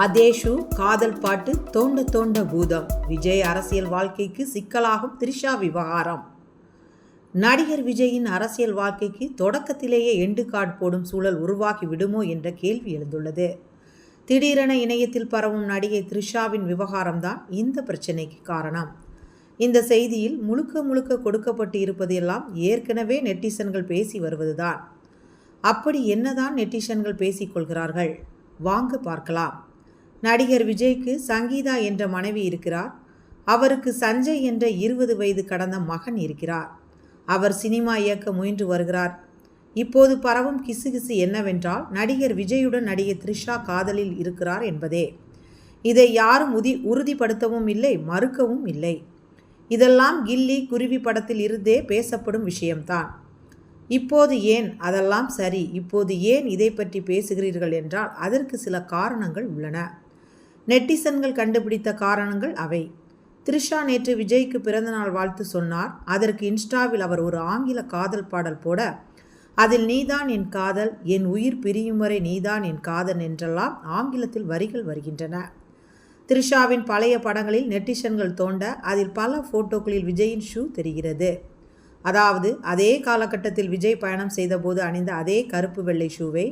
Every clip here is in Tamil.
அதேஷு காதல் பாட்டு தோண்ட தோண்ட பூதம். விஜய் அரசியல் வாழ்க்கைக்கு சிக்கலாகும் த்ரிஷா விவகாரம். நடிகர் விஜயின் அரசியல் வாழ்க்கைக்கு தொடக்கத்திலேயே எண்டு கார்டு போடும் சூழல் உருவாகி விடுமோ என்ற கேள்வி எழுந்துள்ளது. திடீரென இணையத்தில் பரவும் நடிகை த்ரிஷாவின் விவகாரம்தான் இந்த பிரச்சனைக்கு காரணம். இந்த செய்தியில் முழுக்க கொடுக்கப்பட்டு இருப்பது எல்லாம் ஏற்கனவே நெட்டிசன்கள் பேசி வருவதுதான். அப்படி என்னதான் நெட்டிசன்கள் பேசிக்கொள்கிறார்கள்? வாங்க பார்க்கலாம். நடிகர் விஜய்க்கு சங்கீதா என்ற மனைவி இருக்கிறார். அவருக்கு சஞ்சய் என்ற 20 வயது கடந்த மகன் இருக்கிறார். அவர் சினிமா இயக்க முயன்று வருகிறார். இப்போது பரவும் கிசுகிசு என்னவென்றால், நடிகர் விஜயுடன் நடிகை த்ரிஷா காதலில் இருக்கிறார் என்பதே. இதை யாரும் உறுதிப்படுத்தவும் இல்லை, மறுக்கவும் இல்லை. இதெல்லாம் கில்லி குருவி படத்தில் இருந்தே பேசப்படும் விஷயம்தான். இப்போது ஏன் அதெல்லாம் சரி, இப்போது ஏன் இதை பற்றி பேசுகிறீர்கள் என்றால் அதற்கு சில காரணங்கள் உள்ளன. நெட்டிசன்கள் கண்டுபிடித்த காரணங்கள் அவை. த்ரிஷா நேற்று விஜய்க்கு பிறந்தநாள் வாழ்த்து சொன்னார். அதற்கு இன்ஸ்டாவில் அவர் ஒரு ஆங்கில காதல் பாடல் போட, அதில் நீதான் என் காதல், என் உயிர் பிரியும் வரை நீதான் என் காதல் என்றெல்லாம் ஆங்கிலத்தில் வரிகள் வருகின்றன. த்ரிஷாவின் பழைய படங்களில் நெட்டிசன்கள் தோண்ட அதில் பல போட்டோக்களில் விஜயின் ஷூ தெரிகிறது. அதாவது அதே காலகட்டத்தில் விஜய் பயணம் செய்தபோது அணிந்த அதே கருப்பு வெள்ளை ஷூவை,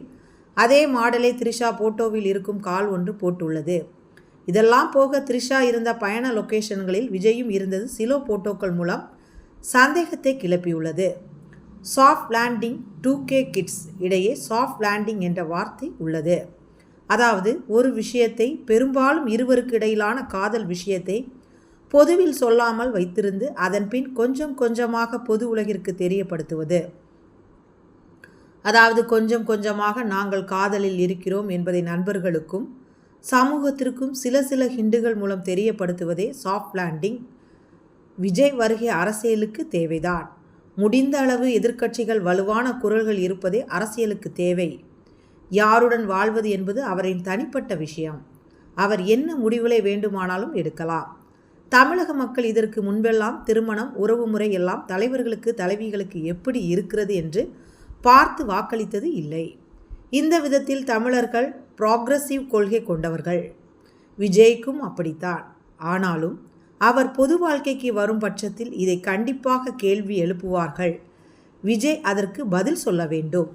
அதே மாடலை த்ரிஷா போட்டோவில் இருக்கும் கால் ஒன்று போட்டுள்ளது. இதெல்லாம் போக த்ரிஷா இருந்த பயண லொக்கேஷன்களில் விஜயும் இருந்தது சில போட்டோக்கள் மூலம் சந்தேகத்தை கிளப்பியுள்ளது. சாஃப்ட் லேண்டிங் 2K கிட்ஸ் இடையே சாஃப்ட் லேண்டிங் என்ற வார்த்தை உள்ளது. அதாவது ஒரு விஷயத்தை, பெரும்பாலும் இருவருக்கு இடையிலான காதல் விஷயத்தை பொதுவில் சொல்லாமல் வைத்திருந்து அதன் பின் கொஞ்சம் கொஞ்சமாக பொது உலகிற்கு தெரியப்படுத்துவது. அதாவது கொஞ்சம் கொஞ்சமாக நாங்கள் காதலில் இருக்கிறோம் என்பதை நண்பர்களுக்கும் சமூகத்திற்கும் சில ஹிண்டுகள் மூலம் தெரியப்படுத்துவதே சாஃப்ட் லேண்டிங். விஜய் வருகை அரசியலுக்கு தேவைதான். முடிந்த அளவு எதிர்க்கட்சிகள் வலுவான குரல்கள் இருப்பதே அரசியலுக்கு தேவை. யாருடன் வாழ்வது என்பது அவரின் தனிப்பட்ட விஷயம். அவர் என்ன முடிவுகளை வேண்டுமானாலும் எடுக்கலாம். தமிழக மக்கள் இதற்கு முன்பெல்லாம் திருமணம், உறவுமுறை எல்லாம் தலைவர்களுக்கு தலைவிகளுக்கு எப்படி இருக்கிறது என்று பார்த்து வாக்களித்தது இல்லை. இந்த விதத்தில் தமிழர்கள் ப்ராக்ரஸிவ் கொள்கை கொண்டவர்கள். விஜய்க்கும் அப்படித்தான். ஆனாலும் அவர் பொது வாழ்க்கைக்கு வரும் பட்சத்தில் இதை கண்டிப்பாக கேள்வி எழுப்புவார்கள். விஜய் அதற்கு பதில் சொல்ல வேண்டும்.